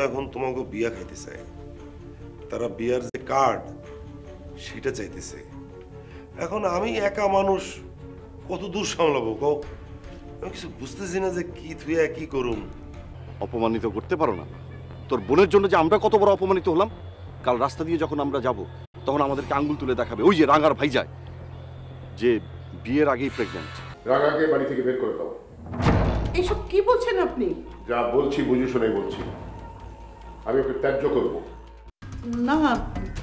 এখন তোমাকে বিয়া খাইতে চায়, তারা বিয়ার যে কার্ড সেটা চাইতেছে। এখন আমি একা মানুষ কত দূর সামলাবো কও? আমি কিছু বুঝতেছি না যে কি থুয়া কি করুম। অপমানিত করতে পারো না? তোর বোনের জন্য যে আমরা কত বড় অপমানিত হলাম, কাল রাস্তা দিয়ে যখন আমরা যাব তখন আমাদেরকে আঙ্গুল তুলে দেখাবে ওই যে রাঙার ভাই যায় যে বিয়ের আগেই প্রেগন্যান্ট। রাঙাকে বাড়ি থেকে বের করে দাও। এইসব কি বলছেন আপনি? যা বলছি বুঝে শুনে বলছি, আমি ওকে ত্যায্য করব না,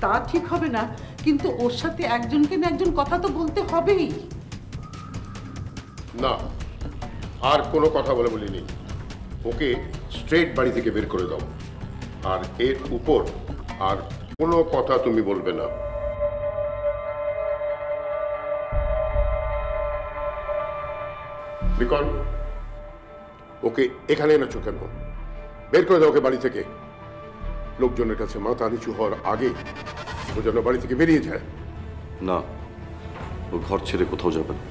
তা ঠিক হবে না, কিন্তু ওর সাথে একজনকে না একজন কথা তো বলতে হবেই। না, আর কোনো কথা বলিনি। ওকে স্ট্রেট বাড়ি থেকে বের করে দাও, আর এর উপর আর কোনো কথা তুমি বলবে না। বিকন, ওকে এখানে এনেছো কেন? বের করে দাও ওকে বাড়ি থেকে। লোকজনের কাছে মাথা নিচু হওয়ার আগে ও যেন বাড়ি থেকে বেরিয়ে যায়। না, ও ঘর ছেড়ে কোথাও যাবে না।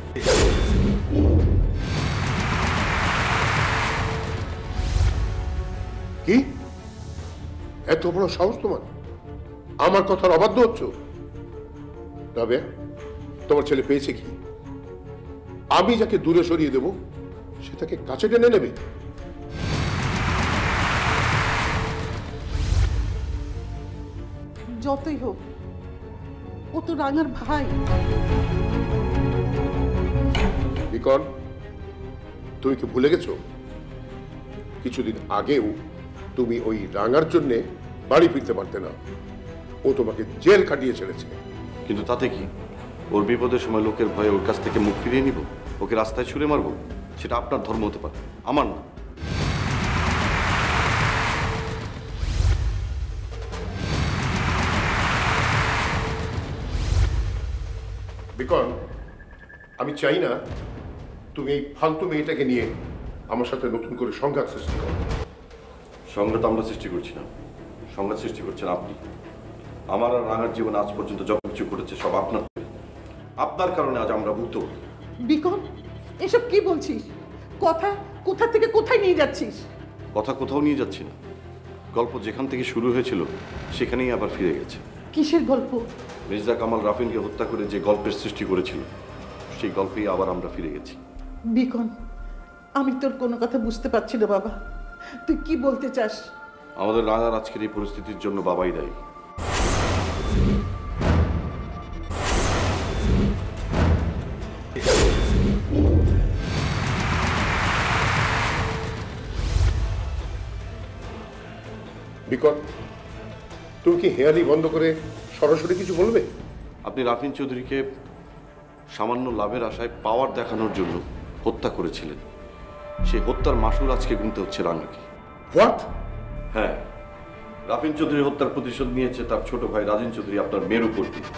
কি এত বড় সাহস তোমার? আমার কথার অবাধ্য হচ্ছ? তবে তোমার ছেলে পেয়েছে কি? আমি যাকে দূরে সরিয়ে দেব সে তাকে কাছে টেনে নেবে। যতই হোক ও তো রাঙার ভাই। বিকন, তুমি কি ভুলে গেছো কিছুদিন আগেও তুমি ওই রাঙার জন্যে বাড়ি ফিরতে পারতে না? ও তোমাকে জেল খাটিয়ে ছেড়েছে। কিন্তু তাতে কি? ওর বিপদের সময় লোকের ভয়ে ওর কাছ থেকে মুখ ফিরিয়ে নিব, ওকে রাস্তায় ছুঁড়ে মারবো? সেটা আপনার ধর্ম হতে পারে, আমার না। বিকন, আমি চাই না তুমি এই ফালতু মেয়েটাকে নিয়ে আমার সাথে নতুন করে সংঘাত সৃষ্টি করো। সংঘাত আমরা সৃষ্টি করছি না, সংঘাত সৃষ্টি করছেন আপনি। আমার আর রাঙার জীবন আজ পর্যন্ত যত কিছু ঘটেছে সব আপনার কারণে আজ আমরা ভুক্ত। বিকন, এসব কি বলছিস? কথা কোথা থেকে কোথায় নিয়ে যাচ্ছিস? কথা কোথাও নিয়ে যাচ্ছি না, গল্প যেখান থেকে শুরু হয়েছিল সেখানেই আবার ফিরে গেছে। কিসের গল্প? মির্জা কামাল রাফিনকে হত্যা করে যে গল্পের সৃষ্টি করেছিল সেই গল্পেই আবার আমরা ফিরে গেছি। বিকন, আমি তোর কোনো কথা বুঝতে পারছি না বাবা, তুই কি বলতে চাস? আমাদের রাঙার আজকের এই পরিস্থিতির জন্য বাবাই দায়ী। বিকট, তুমি কি হেয়ালি বন্ধ করে সরাসরি কিছু বলবে? আপনি রাফিন চৌধুরীকে সামান্য লাভের আশায় পাওয়ার দেখানোর জন্য হত্যা করেছিলেন। সেই হত্যার মাসুল আজকে গুনতে হচ্ছে রাঙাকে। হোয়াট? হ্যাঁ, রাফিন চৌধুরী হত্যার প্রতিশোধ নিয়েছে তার ছোট ভাই রাজিন চৌধুরী আপনার মেয়ের উপর দিয়ে।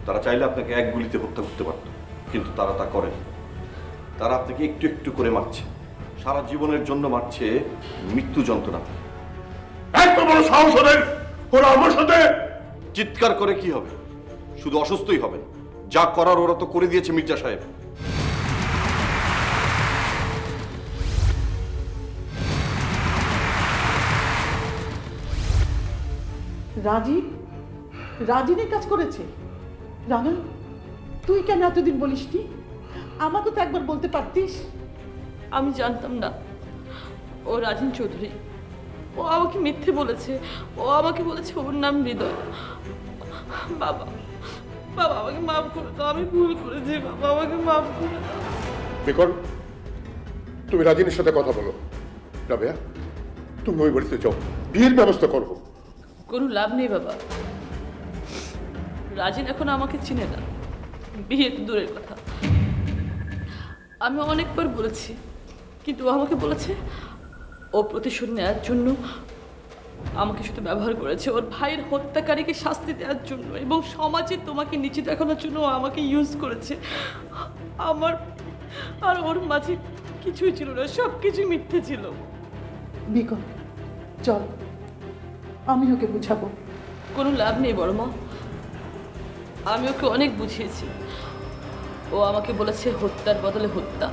তারা চাইলে আপনাকে এক গুলিতে হত্যা করতে পারত, কিন্তু তারা তা করেনি। তারা আপনাকে একটু একটু করে মারছে, সারা জীবনের জন্য মারছে মৃত্যু যন্ত্রণা। এত বড় সাহস ওদের! ওরা আমার সাথে চিৎকার করে কি হবে? শুধু অসুস্থই হবেন। যা করার ওরা তো করে দিয়েছে মির্জা সাহেব। রাজিনের কাজ করেছে? রাঙা, তুই কেন এতদিন বলিসনি? আমাকে তো একবার বলতে পারতিস। আমি জানতাম না ও রাজিন চৌধুরী। ও আমাকে মিথ্যে বলেছে। ও আমাকে বলেছে ওর নাম হৃদয়। বাবা, বাবা আমাকে মাফ করে দাও, আমি ভুল করেছি। বাবা আমাকে মাফ করে দাও। বিকল, তুমি রাজিনের সাথে কথা বলো। রাবেয়া, তুমি ওই বাড়িতে যাও, বিয়ের ব্যবস্থা করবো। কোনো লাভ নেই বাবা, রাজিন এখন আমাকে চিনে না, বিয়ে তো দূরের কথা। আমি অনেকবার বলেছি, কিন্তু ও আমাকে বলেছে ও প্রতিশোধ নেওয়ার জন্য আমাকে শুধু ব্যবহার করেছে, ওর ভাইয়ের হত্যাকারীকে শাস্তি দেওয়ার জন্য এবং সমাজে তোমাকে নিচে দেখানোর জন্য ও আমাকে ইউজ করেছে। আমার আর ওর মাঝে কিছুই ছিল না, সব কিছু মিথ্যে ছিল। বিকল, চল আমি ওকে বুঝাবো। কোনো লাভ নেই বড় মা, আমি ওকে অনেক বুঝিয়েছি। ও আমাকে বলেছে হত্যার বদলে হত্যা,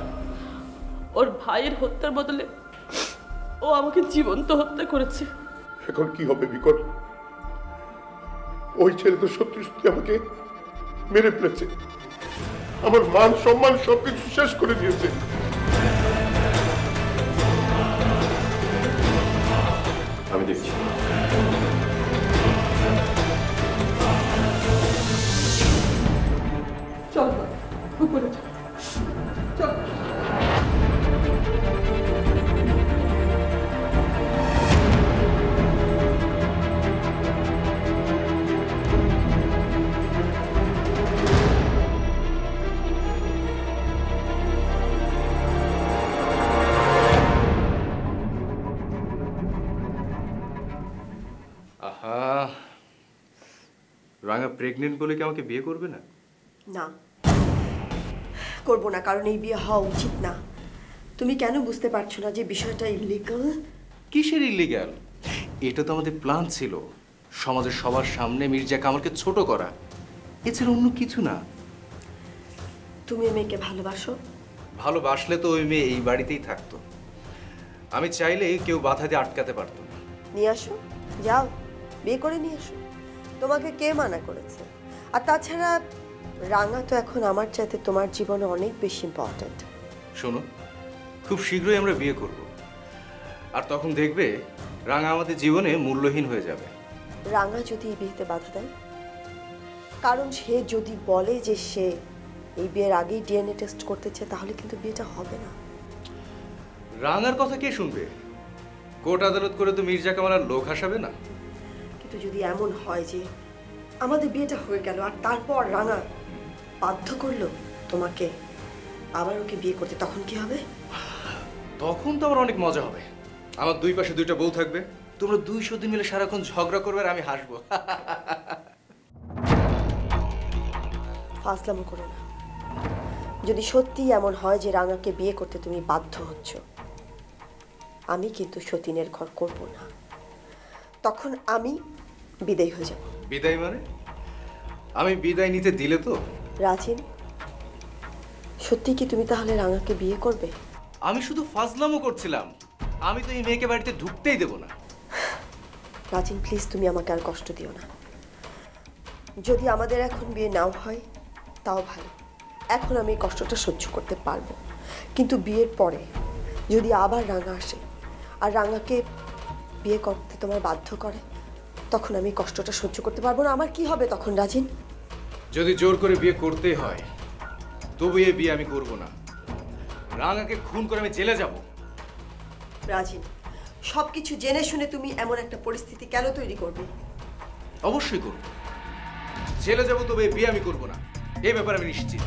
ওর ভাইয়ের হত্যার বদলে ও আমাকে জীবন্ত হত্যা করেছে। এখন কি হবে বিকট? ওই ছেলে তো সত্যি সত্যি আমাকে মেরে ফেলেছে, আমার মান সম্মান সবকিছু শেষ করে দিয়েছে। আমি দেখছি। চল বাবা, উপরে চল। চল। আহা, রাঙা প্রেগনেন্ট বলে কি আমাকে বিয়ে করবে না? না, করব না, কারণ এই বিয়ে হওয়া উচিত না। তুমি কেন বুঝতে পারছো না যে বিষয়টা ইলিগাল? কিসের ইলিগ্যাল? এটা তো আমাদের প্ল্যান ছিল, সমাজের সবার সামনে মির্জা কামালকে ছোট করা, এছাড়া অন্য কিছু না। তুমি মেয়েকে ভালোবাসো? ভালোবাসলে তো ওই মেয়ে এই বাড়িতেই থাকতো, আমি চাইলে কেউ বাধা দিয়ে আটকাতে পারতো না। নিয়ে আসো, যাও বিয়ে করে নিয়ে আসো। তোমাকে কে মানা করেছে? আর তাছাড়া রাঙা তো এখন আমার চাইতে তোমার জীবনে অনেক বেশি ইম্পর্ট্যান্ট। শোনো, খুব শীঘ্রই আমরা বিয়ে করব, আর তখন দেখবে রাঙা আমাদের জীবনে মূল্যহীন হয়ে যাবে। রাঙা যদি এই বিয়েতে বাধা দেয়, কারণ সে যদি বলে যে সে এই বিয়ের আগেই ডিএনএ টেস্ট করতে চায়, তাহলে কিন্তু বিয়েটা হবে না। রাঙার কথা কে শুনবে? কোর্ট আদালত করে তো মির্জা কামাল আর লোক হাসাবে না। কিন্তু যদি এমন হয় যে আমাদের বিয়েটা হয়ে গেল আর তারপর রাঙা বাধ্য করলো তোমাকে আবার ওকে বিয়ে করতে, তখন কি হবে? তখন তো আমার অনেক মজা হবে। আমার দুই পাশে দুইটা বউ থাকবে, তোমরা 200 দিন মিলে সারাক্ষণ ঝগড়া করবে আর আমি হাসবো। ফাজলামো করো না। যদি সত্যি এমন হয় যে রাঙাকে বিয়ে করতে তুমি বাধ্য হচ্ছ, আমি কিন্তু সতীনের ঘর করব না। তখন আমি বিদায় হয়ে যাব। বিদায় মানে? আমি বিদায় নিতে দিলে তো? রাজিন, সত্যি কি তুমি তাহলে রাঙাকে বিয়ে করবে? আমি শুধু ফাজলামো করছিলাম, আমি তো এই মেয়েকে বাড়িতে ঢুকতেই দেব না। রাজিন প্লিজ, তুমি আমাকে আর কষ্ট দিও না। যদি আমাদের এখন বিয়ে নাও হয় তাও ভালো, এখন আমি এই কষ্টটা সহ্য করতে পারবো। কিন্তু বিয়ের পরে যদি আবার রাঙা আসে আর রাঙাকে বিয়ে করতে তোমার বাধ্য করে, তখন আমি কষ্টটা সহ্য করতে পারবো না। আমার কি হবে তখন রাজিন? যদি জোর করে বিয়ে করতেই হয়, তবু এই বিয়ে আমি করব না। রাঙাকে খুন করে আমি জেলে যাব। রাজিন, সবকিছু জেনে শুনে তুমি এমন একটা পরিস্থিতি কেন তৈরি করবে? অবশ্যই করব, জেলে যাব, তবে এই বিয়ে আমি করব না, এই ব্যাপারে আমি নিশ্চিত।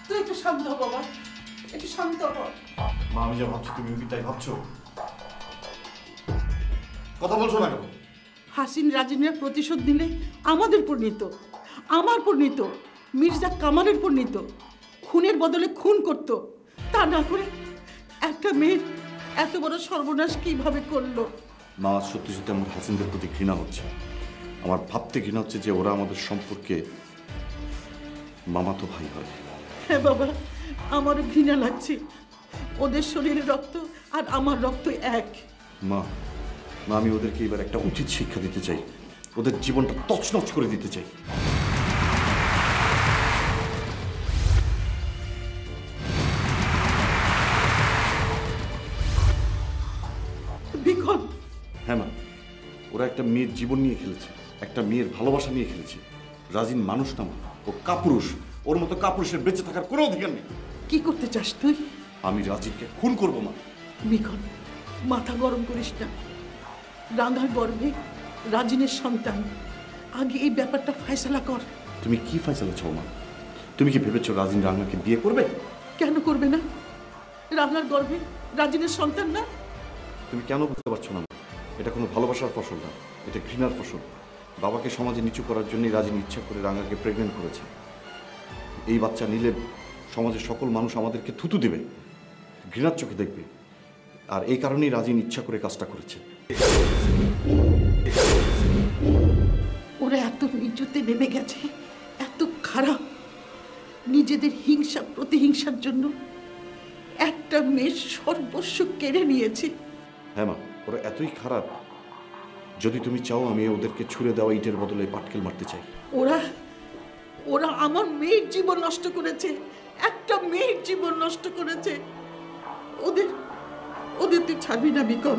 তুই একটু শান্ত হ বাবা, একটু শান্ত হ। মা, আমি যা ভাবছি তুমি কি তাই ভাবছো? কথা বলছো না কেন? হাসিন রাজিনের প্রতিশোধ নিলে আমাদের পরিণত, আমার পরিণত, মির্জা কামালের পরিণত। খুনের বদলে খুন করত, তা না করে একটা মেয়ের এত বড় সর্বনাশ কিভাবে করলো? মা, সত্যি সত্যি আমার হাসিনদের প্রতি ঘৃণা হচ্ছে। আমার ভাবতে ঘৃণা হচ্ছে যে ওরা আমাদের সম্পর্কে মামাতো ভাই হয়। হ্যাঁ বাবা, আমারও ঘৃণা লাগছে। ওদের শরীরের রক্ত আর আমার রক্ত এক। মা, আমি ওদেরকে এবার একটা উচিত শিক্ষা দিতে চাই, ওদের জীবনটা তছনছ করে দিতে চাই। বিকল, হ্যাঁ মা, ওরা একটা মেয়ের জীবন নিয়ে খেলেছে, একটা মেয়ের ভালোবাসা নিয়ে খেলেছে। রাজিন মানুষ না মা, ও কাপুরুষ। ওর মতো কাপুরুষের বেঁচে থাকার কোনো অধিকার নেই। কি করতে চাস তুই? আমি রাজিনকে খুন করবো মা। বিকল, মাথা গরম করিস না। রাঙার গর্ভে রাজিনের সন্তান, আগে এই ব্যাপারটা ফয়সালা কর। তুমি কি ফয়সালা চাও মা? তুমি কি ভেবেছো রাজিন রাঙাকে বিয়ে করবে? কেন করবে না? রাঙার গর্ভে রাজিনের সন্তান না? তুমি কেন বুঝতে পারছো না? এটা কোনো ভালোবাসার ফসল না, এটা ঘৃণার ফসল। বাবাকে সমাজে নিচু করার জন্যই রাজিন ইচ্ছা করে রাঙাকে প্রেগনেন্ট করেছে। এই বাচ্চা নিলে সমাজের সকল মানুষ আমাদেরকে থুতু দেবে, ঘৃণার চোখে দেখবে। আর এই কারণেই রাজিন ইচ্ছা করে কাজটা করেছে। ওরা এত নিচুতে নেমে গেছে, এত খারাপ, নিজেদের হিংসা প্রতিহিংসার জন্য একটা মেয়ের সর্বস্ব কেড়ে নিয়েছে। হ্যাঁ মা, ওরা এতই খারাপ, যদি তুমি চাও আমি ওদেরকে ছুঁড়ে দেওয়া ইটের বদলে পাটকেল মারতে চাই। ওরা ওরা আমার মেয়ের জীবন নষ্ট করেছে, একটা মেয়ের জীবন নষ্ট করেছে। ওদের ওদের তুই ছাড়বি না বিকম।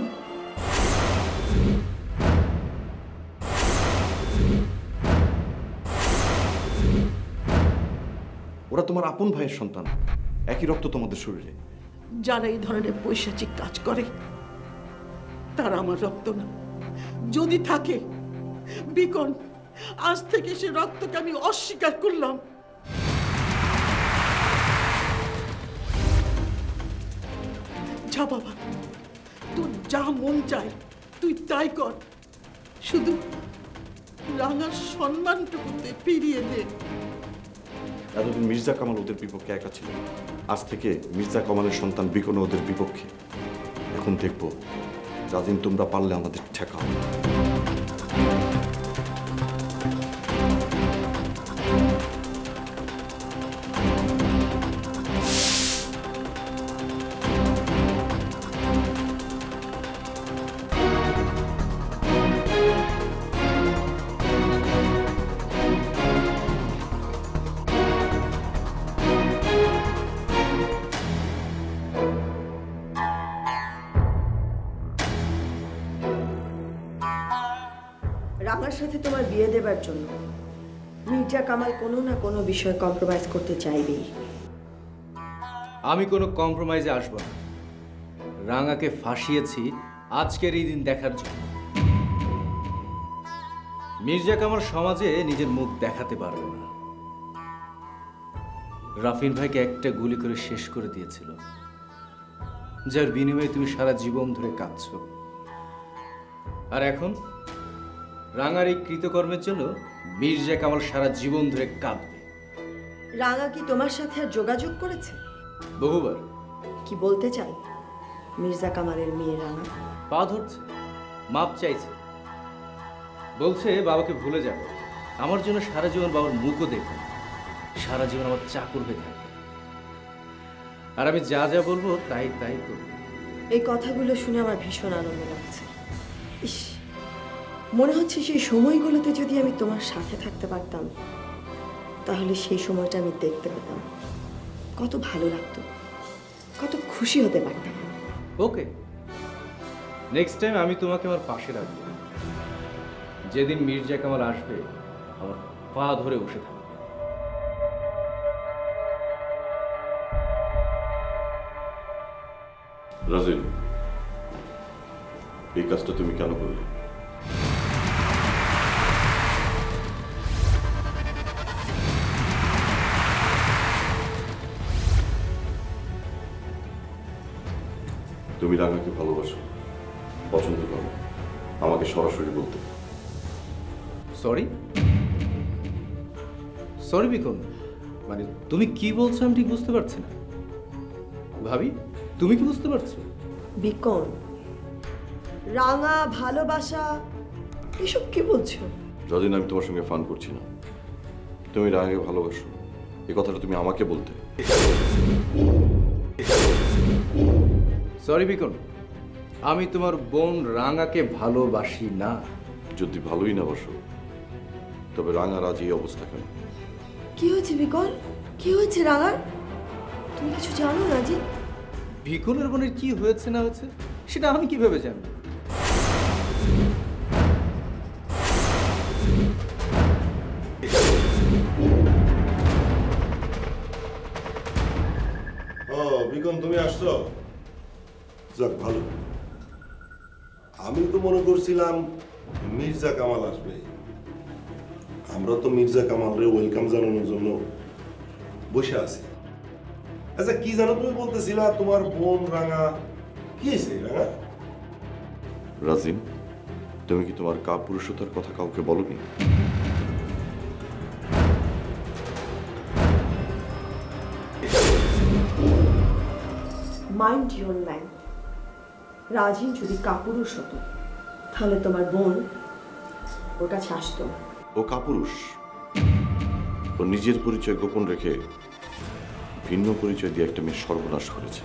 ওরা তোমার আপন ভাইয়ের সন্তান, একই রক্ত তোমাদের শরীরে। যারা এই ধরনের পৈশাচিক কাজ করে তারা আমার রক্ত না। যদি থাকে বিকন, আজ থেকে সে রক্তকে আমি অস্বীকার করলাম। যা বাবা, তোর যা মন চায় তুই তাই কর, শুধু রাঙার সম্মানটুকুতে ফিরিয়ে দে। এতদিন মির্জা কামাল ওদের বিপক্ষে একা ছিল, আজ থেকে মির্জা কামালের সন্তান বিকন ওদের বিপক্ষে। এখন দেখবো রাজিন তোমরা পারলে আমাদের ঠেকাও। রাঙার সাথে তোমার বিয়ে দেবার জন্য মির্জা কামাল কোনো না কোনো বিষয়ে কম্প্রোমাইজ করতে চাইবেই। আমি কোনো কম্প্রোমাইজে আসবো না। রাঙাকে ফাঁসিয়েছি আজকের এই দিন দেখার জন্য। মির্জা কামাল সমাজে নিজের মুখ দেখাতে পারবে না। রাফিন ভাইকে একটা গুলি করে শেষ করে দিয়েছিল, যার বিনিময়ে তুমি সারা জীবন ধরে কাঁদছো। আর এখন রাঙার এই কৃতকর্মের জন্য মির্জা কামাল সারা জীবন ধরে কাঁদবে। রাঙা কি তোমার সাথে আর যোগাযোগ করেছে? বহুবার। কি বলতে চাই? মির্জা কামালের মেয়ে রাঙা পা ধরছে, মাপ চাইছে, বলছে বাবাকে ভুলে যাবে, আমার জন্য সারা জীবন বাবার মুখও দেখবে, সারা জীবন আমার চাকর হয়ে থাকবে, আর আমি যা যা বলবো তাই তাই করবো। এই কথাগুলো শুনে আমার ভীষণ আনন্দ লাগছে। ইস, মনে হচ্ছে সেই সময়গুলোতে যদি আমি তোমার সাথে থাকতে পারতাম, তাহলে সেই সময়টা আমি দেখতে পেতাম, কত ভালো লাগতো, কত খুশি হতে পারতাম। ওকে, নেক্সট টাইম আমি তোমাকে আমার পাশে রাখবো। যেদিন মির্জা কামাল আসবে আমার পা ধরে বসে থাকবে। রাজিন, এই কাজটা তুমি কেন করলে? তুমি রাঙাকে ভালোবাসো, পছন্দ করো, আমাকে সরাসরি বলতে। সরি সরি বিকন, মানে তুমি কি বলছো আমি ঠিক বুঝতে পারছি না। ভাবি, তুমি কি বুঝতে পারছো? বিকন, রাঙা, ভালোবাসা, এসব কি বলছো? রাজিন, আমি তোমার সঙ্গে ফান করছি না। তুমি রাঙাকে ভালোবাসো, এই কথাটা তুমি আমাকে বলতে। সরি বিকন, আমি তোমার বোন রাঙাকে ভালোবাসি না। যদি ভালোই না বাসো, তবে রাঙার আজ এই অবস্থা কেন? কি হয়েছে বিকন? কি হয়েছে রাঙার? তুমি কিছু জানো রাজি? বিকনের বোনের কি হয়েছে না হয়েছে সেটা আমি কিভাবে জানবো? ও বিকন, তুমি আসছো? যাক ভালো। আমি তো মনে করছিলাম মির্জা কামাল আসবে। আমরা তো মির্জা কামালরে ওয়েলকাম জানানোর জন্য বসে আছি। আচ্ছা, কি জানো তুমি বলতেছিলা তোমার বোন রাঙা, কি হয়েছে রাঙা? রাজিন, তুমি কি তোমার কাপুরুষতার কথা কাউকে বলনি? Mind your man. রাজিন যদি কাপুরুষ হতো তাহলে তোমার বোন ওর কাছে আসতো না। ও কাপুরুষ, ও নিজের পরিচয় গোপন রেখে ভিন্ন পরিচয় দিয়ে একটা মেয়ে সর্বনাশ করেছে।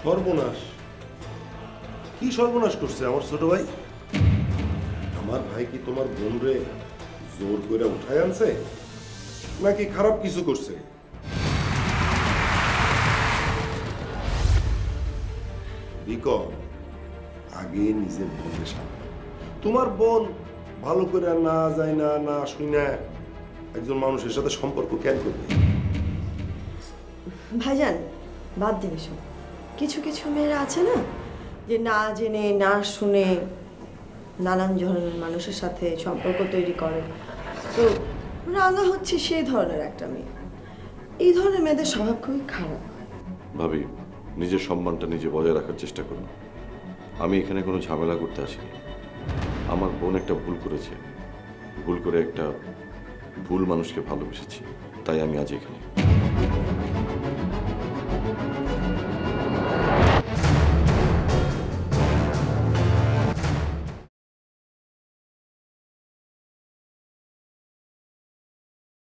সর্বনাশ? কি সর্বনাশ করছে আমার ছোট ভাই? আমার ভাই কি তোমার বোন রে জোর করে উঠায় আনছে নাকি খারাপ কিছু করছে? বিকম, আগে নিজের বোনের সামনে তোমার বোন ভালো করে না যায় না না শুনে একজন মানুষের সাথে সম্পর্ক কেন করবে? ভাইজান বাদ দিন এসব। কিছু কিছু মেয়েরা আছে না যে না জেনে না শুনে নানান ধরনের মানুষের সাথে সম্পর্ক তৈরি করে। তো রাঙা হচ্ছে সেই ধরনের একটা মেয়ে। এই ধরনের মেয়েদের স্বভাব খুবই খারাপ। ভাবি, নিজের সম্মানটা নিজে বজায় রাখার চেষ্টা করুন। আমি এখানে কোনো ঝামেলা করতে আসিনি। আমার বোন একটা ভুল করেছে, ভুল করে একটা ভুল মানুষকে ভালোবেসেছি, তাই আমি আজ এখানে।